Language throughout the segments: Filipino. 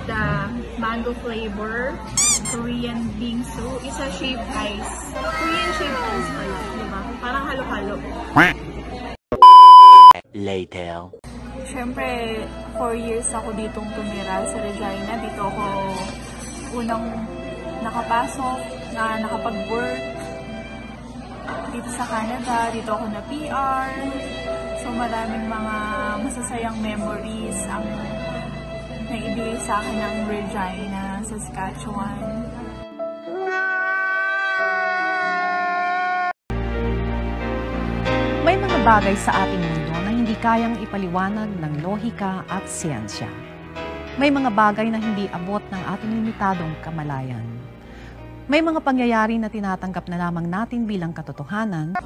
the mango flavor Korean bingsu. Isa shaved ice. Korean shaved ice pala, diba? Parang halo-halo. Later. Siyempre, 4 years ako ditong tumira sa Regina. Dito ako unang nakapasok, na nakapag-work dito sa Canada. Dito ako na PR. So, maraming mga masasayang memories ang naibigay sa akin ng Regina, Saskatchewan. May mga bagay sa ating mundo na hindi kayang ipaliwanag ng lohika at siyensya. May mga bagay na hindi abot ng ating limitadong kamalayan. May mga pangyayari na tinatanggap na lamang natin bilang katotohanan.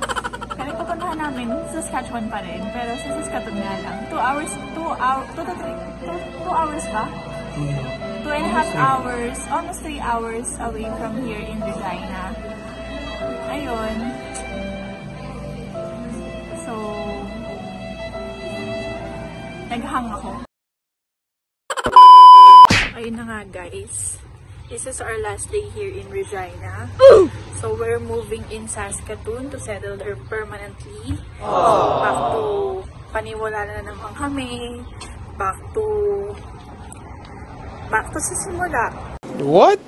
Kaya pupuntahan namin sa Saskatchewan pa rin, pero sa Saskatoon nga lang. 2 hours ba? 2.5 hours, almost 3 hours away from here in Regina. Ayun. So, naghang ako. Ayun na nga guys. This is our last day here in Regina. So we're moving in Saskatoon to settle there permanently. So back to paniwala na naman kami. Back to sa simula. What?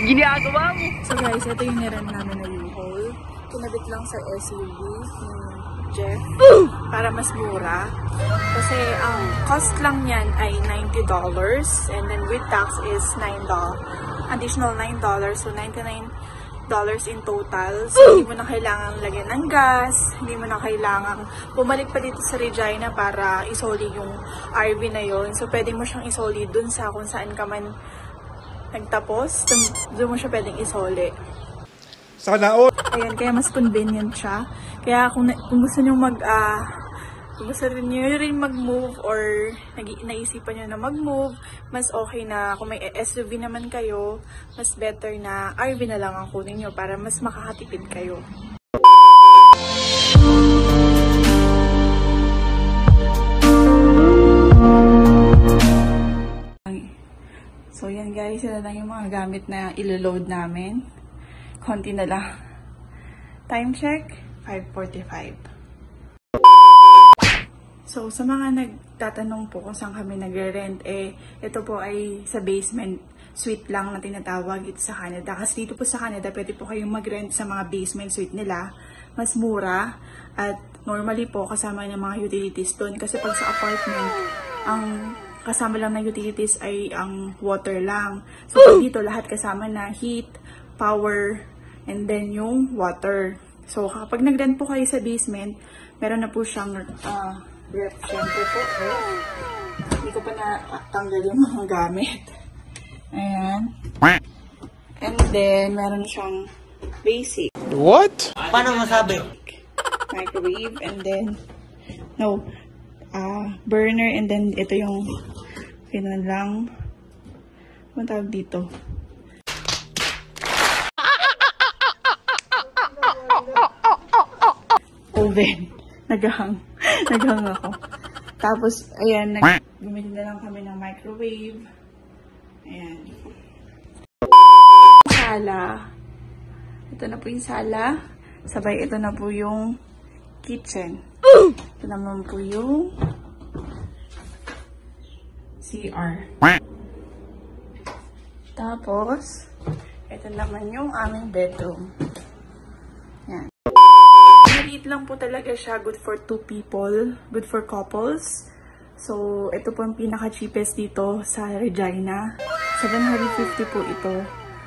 Ginagawa mo! So guys, ito yung niran namin na U-Haul. Kinabit lang sa SUV ni Jeff para mas mura. Kasi ang cost lang yan ay $90 and then with tax is $9. Additional $9, so $99 in total. So hindi mo na kailangan lagyan ng gas, hindi mo na kailangan bumalik pa dito sa Regina para isoli yung RV na yon. So pwede mo siyang isoli dun sa kung saan ka man nagtapos, doon mo siya pwedeng isoli. Sana all. Ayan, kaya mas convenient siya. Kaya kung gusto niyo kung gusto niyo rin mag-move or naisipan niyo na mag-move, mas okay na kung may SUV naman kayo, mas better na RV na lang ang kunin niyo para mas makakatipid kayo. So yan guys, yun na lang yung mga gamit na ilo-load namin. Konti na lang. Time check, 5:45. So, sa mga nagtatanong po kung saan kami nagre-rent, ito po ay sa basement suite lang na tinatawag ito sa Canada. Kasi dito po sa Canada, pwede po kayong mag-rent sa mga basement suite nila. Mas mura. At normally po, kasama ng mga utilities doon. Kasi pag sa apartment, ang kasama lang na utilities ay ang water lang. So, dito lahat kasama na heat, power, and then yung water. So, kapag nag-rent po kayo sa basement, meron na po siyang ref. Siyempre po, hindi ko pa natanggal yung mga gamit. Ayan. And then, meron siyang basic. What? Paano masabi? Microwave, and then, burner, and then ito yung lang, ano tawag dito? Oven. Naghang ako. Tapos, ayan, gumili na lang kami ng microwave. Ayan. Sala. Ito na po yung sala. Sabay, ito na po yung kitchen. Ito naman po yung CR. Tapos, ito naman yung aming bedroom. Yan. Maliit lang po talaga siya. Good for 2 people. Good for couples. So, ito po ang pinaka-cheapest dito sa Regina. $750 po ito.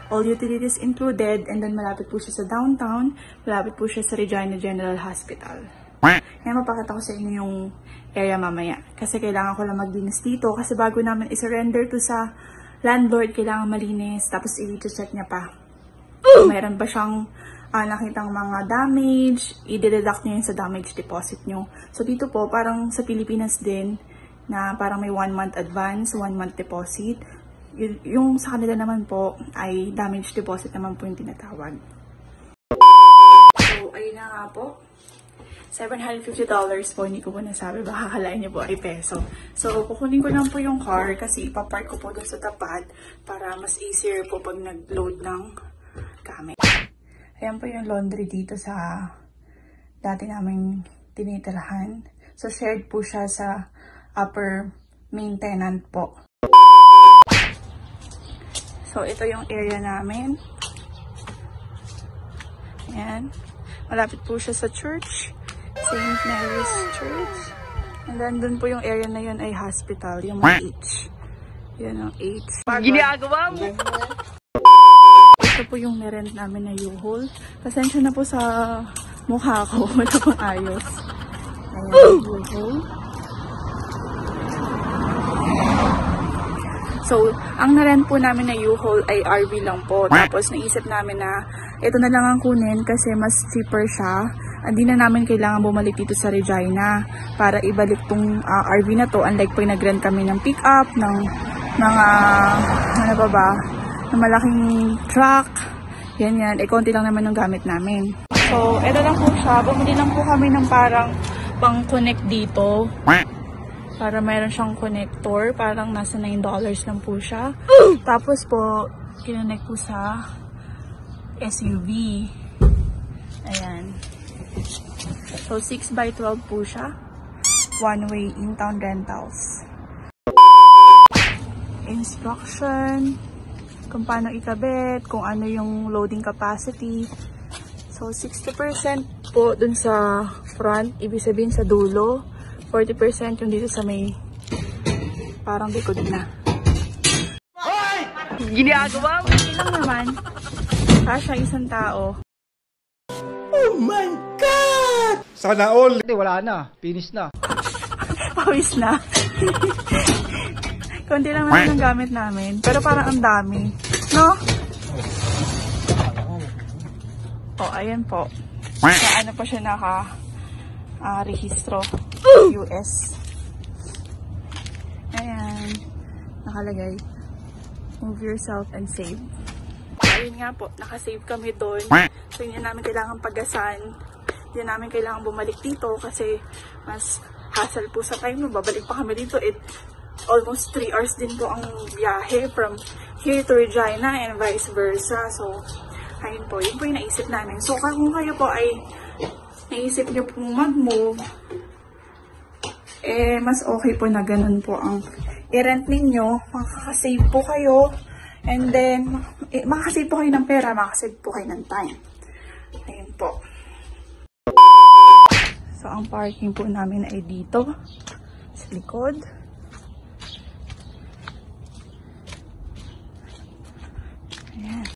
All utilities included. And then, malapit po siya sa downtown. Malapit po siya sa Regina General Hospital. Ngayon, mapakita ko sa inyo yung area mamaya. Kasi kailangan ko lang maglinis dito. Kasi bago namin i-surrender to sa landlord, kailangan malinis. Tapos, i-check niya pa. So, mayroon ba siyang nakitang mga damage, i-deduct nyo yun sa damage deposit nyo. So, dito po, parang sa Pilipinas din, na parang may 1 month advance, 1 month deposit. Yung sa kanila naman po, ay damage deposit naman po yung tinatawag. So, ayun na nga po. $750 po, hindi ko po nasabi, baka akalain niyo po ay peso. So, kukunin ko lang po yung car kasi ipapark ko po doon sa tapat para mas easier po pag nag-load ng gamit. Ayan po yung laundry dito sa dati naming tinitirahan. So, shared po siya sa upper main tenant po. So, ito yung area namin. Ayan. Malapit po siya sa church. St. Mary's Church. And then, dun po yung area na yun ay hospital. Yung may H. Yan ang H. Ginagawa mo! Ito po yung nirent namin na U-Haul. Pasensya na po sa mukha ko. Wala pong ayos. Ayan, U-Haul. So, ang narent po namin na U-Haul ay RV lang po. Tapos, naisip namin na ito na lang ang kunin kasi mas cheaper siya. Hindi na namin kailangan bumalik dito sa Regina para ibalik tong RV na to. Unlike pag nag-rent kami ng pick-up, ng mga, ano pa ba, ng malaking truck. Yan. Konti lang naman yung gamit namin. So, ito lang po siya. Bumili lang po kami ng parang pang-connect dito. Para mayroon siyang connector. Parang nasa $9 lang po siya. Tapos po, kinonect po sa SUV. Ayan. So, 6x12 po siya. One way in-town rentals. Instruction. Kung paano ikabit. Kung ano yung loading capacity. So, 60% po dun sa front. Ibig sabihin sa dulo. 40% yung dito sa may parang likod na. Ginagawa mo! Hindi lang naman. Kasha isang tao. Oh my God! Sana all! Hindi, wala na. Finish na. Pawis na. Konti lang naman ang gamit namin. Pero parang ang dami. No? Oh, ayan po. Sa ano pa siya rehistro. US. Ayan. Nakalagay. Move yourself and save. Ayun nga po, nakasave kami doon. So, hindi namin kailangan pagasan. Hindi namin kailangan bumalik dito kasi mas hassle po sa time. Babalik pa kami dito. Almost 3 hours din po ang biyahe from here to Regina and vice versa. So, ayun po. Yun po yung naisip namin. So, kung kayo po ay naisip nyo pong mag-move, mas okay po na ganun po ang i-rent ninyo. Makakasave po kayo. And then, makakasave po kayo ng pera, makakasave po kayo ng time. Ayun po. So, ang parking po namin ay dito. Sa likod. Ayan.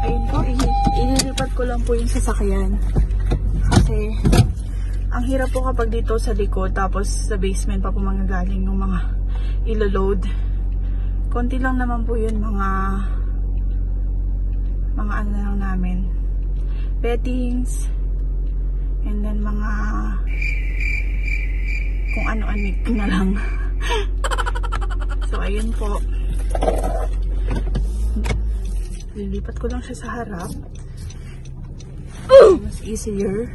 Ayun po, inilipat ko lang po yung sasakyan. Kasi, ang hirap po kapag dito sa likod, tapos sa basement pa po manggagaling yung mga ilo-load. Konti lang naman po yun, mga ano na lang namin. Beddings, and then mga kung ano-anik na lang. So, ayun po. Lilipat ko lang siya sa harap. Mas easier.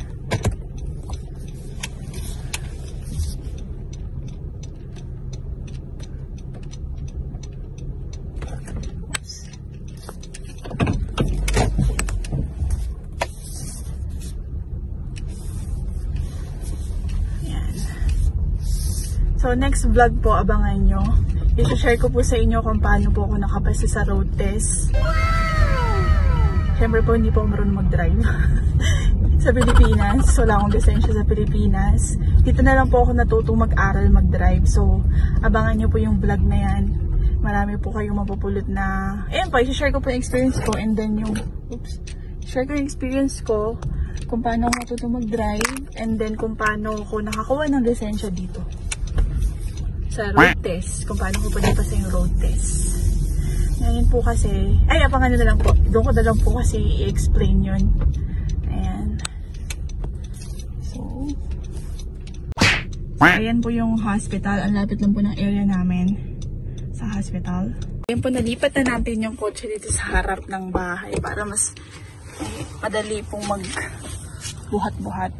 So, next vlog po, abangan nyo. I-share ko po sa inyo kung paano po ako nakapasa sa road test. Siyempre po, hindi po ako marunong mag-drive. Sa Pilipinas, wala akong lisensya sa Pilipinas. Dito na lang po ako natutong mag-aral mag-drive. So, abangan nyo po yung vlog na yan. Marami po kayong mapupulot na... Ayan po, i-share ko po yung experience ko. And then yung... share ko yung experience ko kung paano ako natutong mag-drive. And then kung paano ako nakakuha ng lisensya dito. Sa road test. Kung paano ko pagpasa yung road test. Ngayon po kasi, ay, abangan nyo na lang po. Doon ko na lang po kasi i-explain yun. Ayan. So, ayan po yung hospital. Ang lapit lang po ng area namin sa hospital. Yan po, nalipat na natin yung kotse dito sa harap ng bahay para mas madali pong magbuhat-buhat.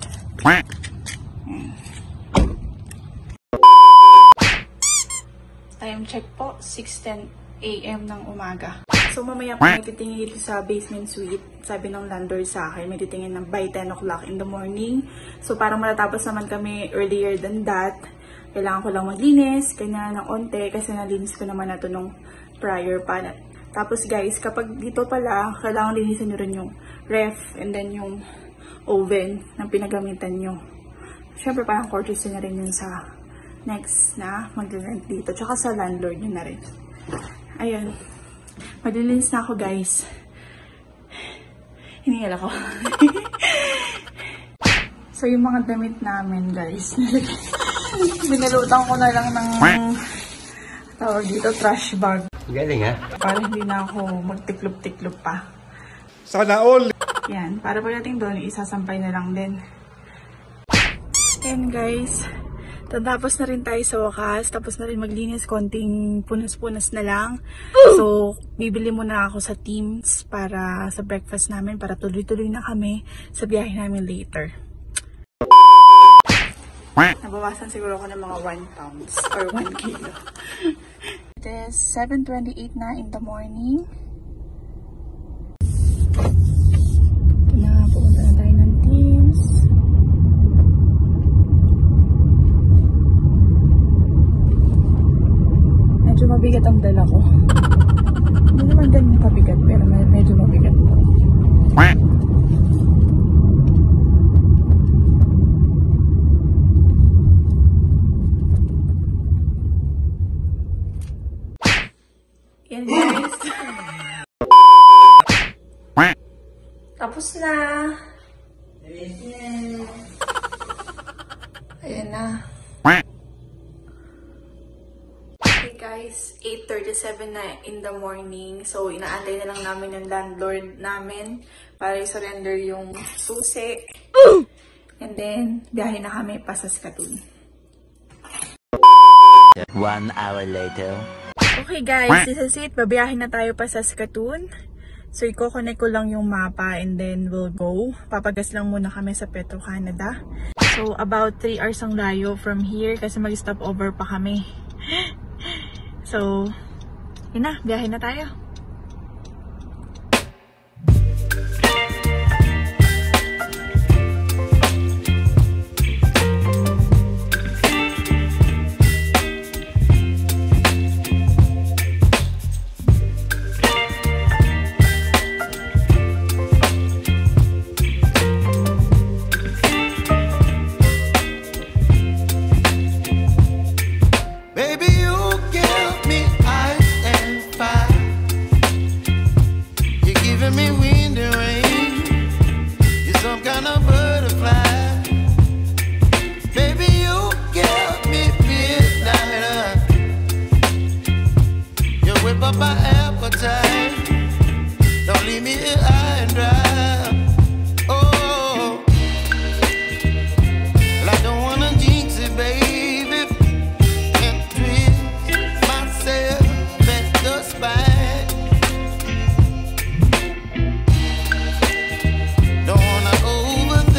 Time check po, 6:10 AM ng umaga. So mamaya po may titingin dito sa basement suite. Sabi ng landlord sa akin, may titingin ng by 10 o'clock in the morning. So parang matatapos naman kami earlier than that. Kailangan ko lang maglinis, kanya ng onte kasi nalinis ko naman na ito nung prior pa. Tapos guys, kapag dito pala, kailangan linisin nyo rin yung ref and then yung oven na pinagamitan nyo. Siyempre parang courtesy na rin yun sa next na mag-rent dito. Tsaka sa landlord nyo na rin. Ayun. Maglilinis na ako guys. Hiningal ako. So yung mga damit namin guys. Binalutan ko na lang ng tawag dito, trash bag. Galing ha? Para hindi na ako magtiklop-tiklop pa. Sana all. Yan. Para pagdating doon, isasampay na lang din. And guys, tatapos na rin tayo sa wakas. Tapos na rin maglinis. Konting punas-punas na lang. So, bibili muna ako sa Teams para sa breakfast namin. Para tuloy-tuloy na kami sa biyahe namin later. Nabawasan siguro ako ng mga 1 pounds or 1 kilo. It is 7:28 na in the morning. Ito na, pupunta na tayo ng Teams. Medyo mabigat ang dala ko. Hindi naman ganun kabigat, pero medyo mabigat po. Yan guys. Tapos na. Ayan na. Okay guys, 8:37 na in the morning. So, inaantay na lang namin yung landlord namin para i-surrender yung susi. And then, biyahe na kami pa sa Saskatoon. 1 hour later. Okay guys, this is it. Babiyahin na tayo pa sa Saskatoon. So, i-connect ko lang yung mapa and then we'll go. Papagas lang muna kami sa Petro-Canada. So, about 3 hours ang layo from here kasi mag-stop over pa kami. So, yun na. Biyahin na tayo. Don't wanna overthink.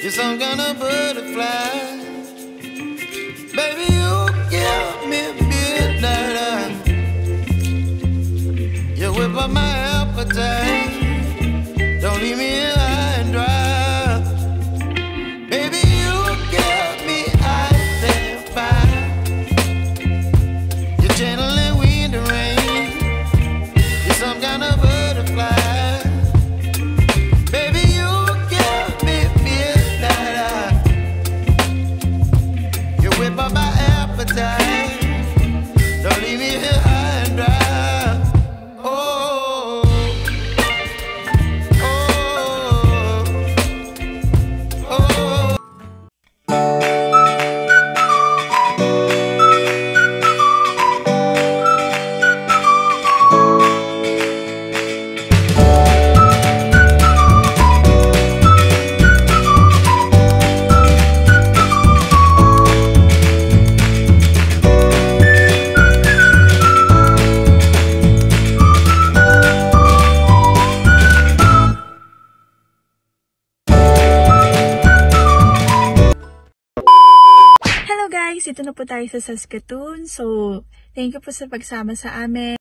You're some kind of butterfly. Baby, you give me midnight. You whip up my appetite. Don't leave me here high and dry. Baby, you give me ice and fire. You're channeling wind and rain. You're some kind of butterfly. Baby, you give me midnight. You whip up my appetite. Don't leave me here high and dry. Ito na po tayo sa Saskatoon. So, thank you po sa pagsama sa amin.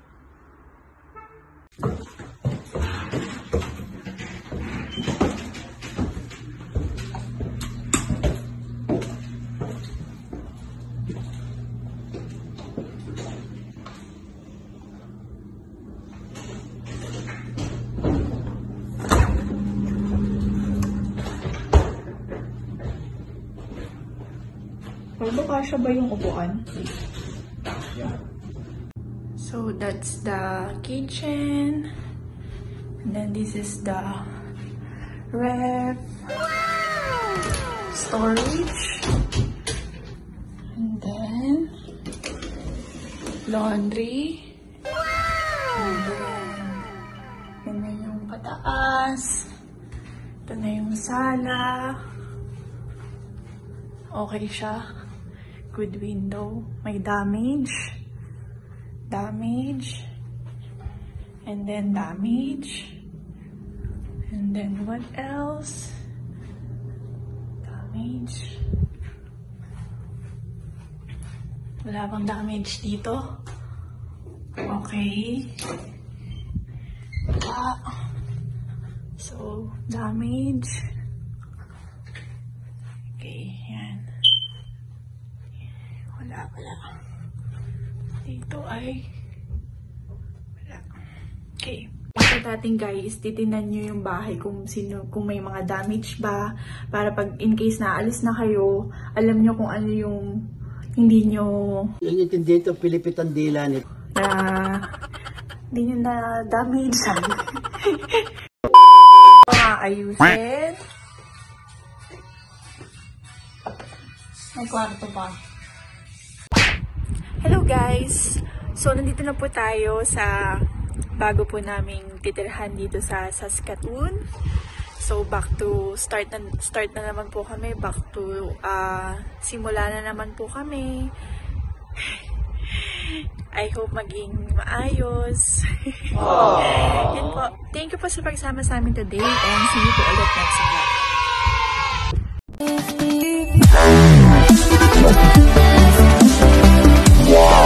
Kasya ba yung upuan? So that's the kitchen. And then this is the ref. Storage. And then laundry. And then yung pataas. Ito na yung sala. Okay siya. Good window. May damage. Damage. And then damage. And then what else? Damage. Wala bang damage dito? Okay. Wala. So, damage. Okay, yan. Wala. Dito ay wala. Okay. Ito natin guys, titinan nyo yung bahay kung may mga damage ba, para pag in case naalis na kayo, alam nyo kung ano yung hindi nyo inintindi ito, Pilipit ang dila nito. Hindi nyo na damage. Ayusin. May kwarto pa. Hello guys! So, nandito na po tayo sa bago po naming titirhan dito sa Saskatoon. So, start na naman po kami. Back to, simula na naman po kami. I hope maging maayos. Yun po. Thank you po sa pagsama sa amin today and see you po ulit next vlog. Yeah.